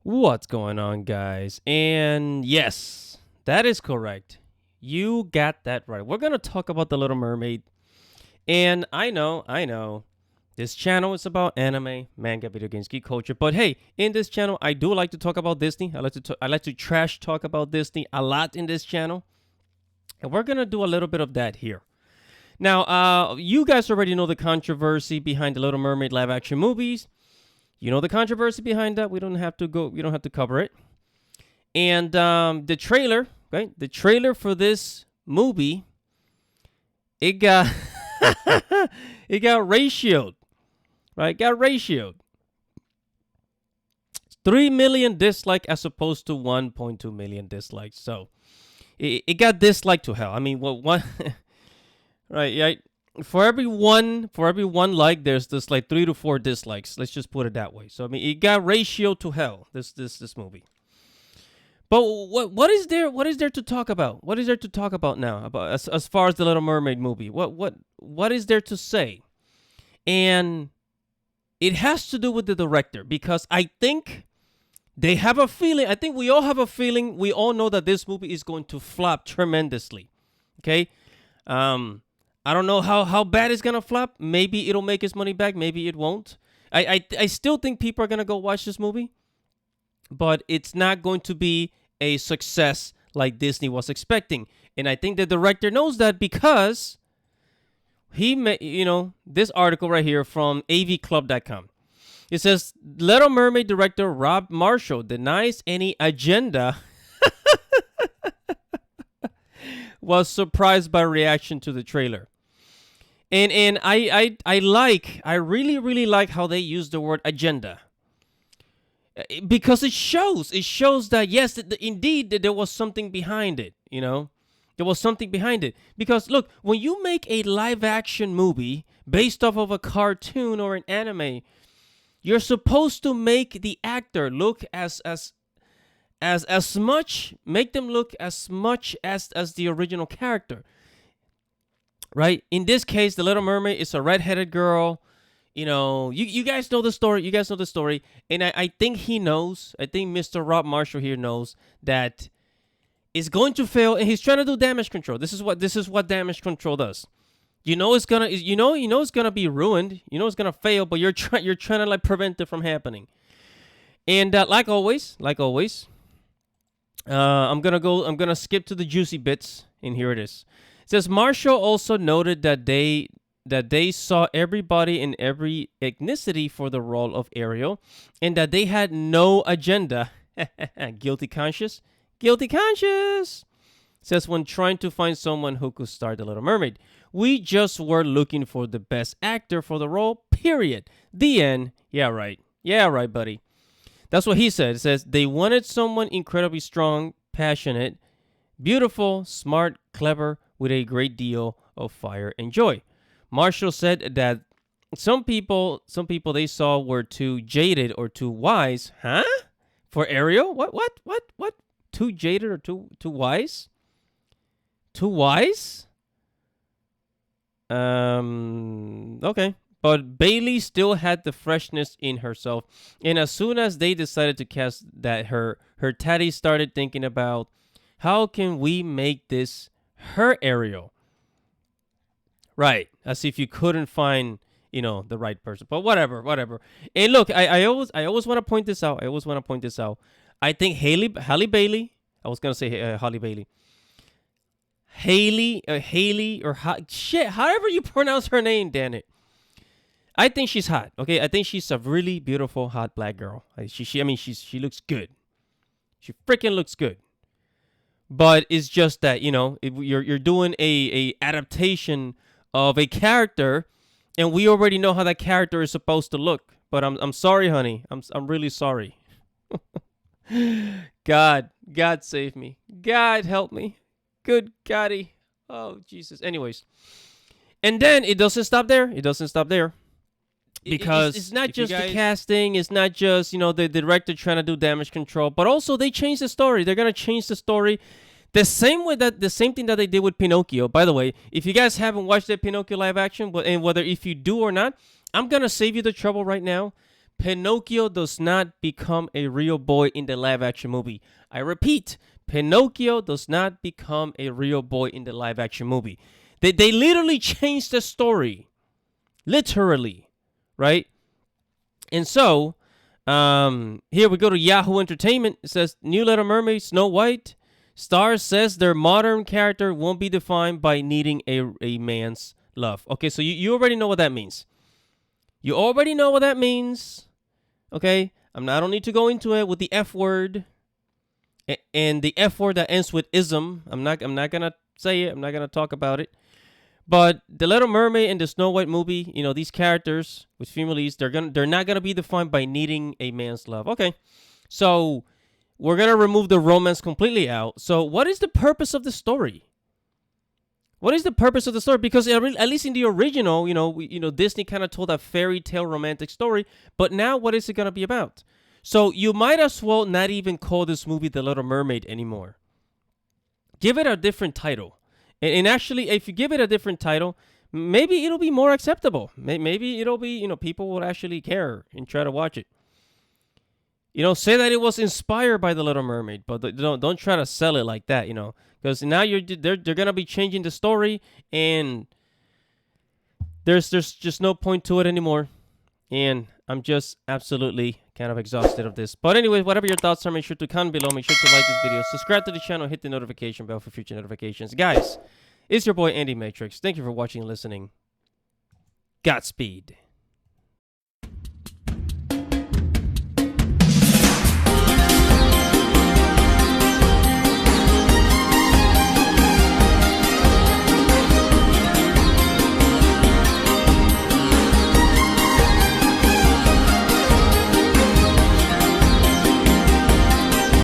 What's going on, guys? And yes, that is correct. You got that right. We're going to talk about The Little Mermaid. And I know, this channel is about anime, manga, video games, geek culture. But hey, in this channel, I do like to talk about Disney. I like to trash talk about Disney a lot in this channel. And we're going to do a little bit of that here. Now, you guys already know the controversy behind the Little Mermaid live action movies. You know the controversy behind that. We don't have to cover it. And the trailer, right? The trailer for this movie, it got it got ratioed, right? Got ratioed. 3 million dislikes as opposed to 1.2 million dislikes. So it got disliked to hell. I mean, what right? For every one like, there's this like 3 to 4 dislikes. Let's just put it that way. So I mean, it got ratioed to hell. This movie. But what is there to talk about? What is there to talk about now about as far as the Little Mermaid movie? What is there to say? And it has to do with the director, because I think they have a feeling. I think we all have a feeling. We all know that this movie is going to flop tremendously. Okay. I don't know how bad it's gonna flop. Maybe it'll make its money back. Maybe it won't. I still think people are gonna go watch this movie, but it's not going to be a success like Disney was expecting. And I think the director knows that, because he made, this article right here from avclub.com. It says Little Mermaid director Rob Marshall denies any agenda. Was surprised by reaction to the trailer. And I really like how they use the word agenda, because it shows that yes, indeed there was something behind it. There was something behind it, because look, when you make a live action movie based off of a cartoon or an anime, you're supposed to make the actor look as much, make them look as much as the original character. Right? In this case, the Little Mermaid is a redheaded girl. You guys know the story. You guys know the story. And I think he knows. I think Mr. Rob Marshall here knows that it's going to fail, and he's trying to do damage control. This is what damage control does. It's gonna be ruined. It's gonna fail, but you're trying to like prevent it from happening. And like always, I'm gonna skip to the juicy bits, and here it is. It says Marshall also noted that they saw everybody in every ethnicity for the role of Ariel, and that they had no agenda. Guilty conscious. It says when trying to find someone who could star the Little Mermaid, we just were looking for the best actor for the role. Period. The end. Yeah, right, buddy. That's what he said. It says they wanted someone incredibly strong, passionate, beautiful, smart, clever, with a great deal of fire and joy. Marshall said that some people they saw were too jaded or too wise. Huh? For Ariel? What? Too jaded or too wise? Too wise? Okay. But Bailey still had the freshness in herself. And as soon as they decided to cast that, her tatty started thinking about, how can we make this her Ariel? Right. As if you couldn't find, the right person. But whatever. And look, I always want to point this out. I think Halle Bailey. I was going to say Halle Bailey. Haley, or shit, however you pronounce her name, damn it. I think she's hot. Okay, I think she's a really beautiful, hot black girl. She looks good. She freaking looks good. But it's just that, you're doing a adaptation of a character, and we already know how that character is supposed to look. But I'm sorry, honey. I'm really sorry. God save me. God help me. Good Gotti. Oh, Jesus. Anyways. And then it doesn't stop there. Because it's not just the casting. It's not just, the director trying to do damage control. But also they changed the story. They're going to change the story. The same thing that they did with Pinocchio. By the way, if you guys haven't watched that Pinocchio live action, and whether if you do or not, I'm going to save you the trouble right now. Pinocchio does not become a real boy in the live action movie. I repeat, Pinocchio does not become a real boy in the live action movie. They literally changed the story. Literally. Right? And so, here we go to Yahoo Entertainment. It says, New Little Mermaid, Snow White. Star says their modern character won't be defined by needing a man's love. Okay, so you already know what that means. You already know what that means. Okay? I don't need to go into it with the F word. And the F word that ends with ism. I'm not gonna say it. I'm not gonna talk about it. But the Little Mermaid and the Snow White movie, these characters with female leads, they're not gonna be defined by needing a man's love. Okay, so we're gonna remove the romance completely out. So what is the purpose of the story? What is the purpose of the story? Because at least in the original, Disney kind of told a fairy tale romantic story. But now, what is it gonna be about? So you might as well not even call this movie The Little Mermaid anymore. Give it a different title. And actually, if you give it a different title, maybe it'll be more acceptable. Maybe it'll be, people will actually care and try to watch it. Say that it was inspired by The Little Mermaid, but don't try to sell it like that, because now they're gonna be changing the story, and there's just no point to it anymore. And I'm just absolutely kind of exhausted of this. But anyway, whatever your thoughts are, make sure to comment below. Make sure to like this video. Subscribe to the channel. Hit the notification bell for future notifications. Guys, it's your boy Andy Matrix. Thank you for watching and listening. Godspeed.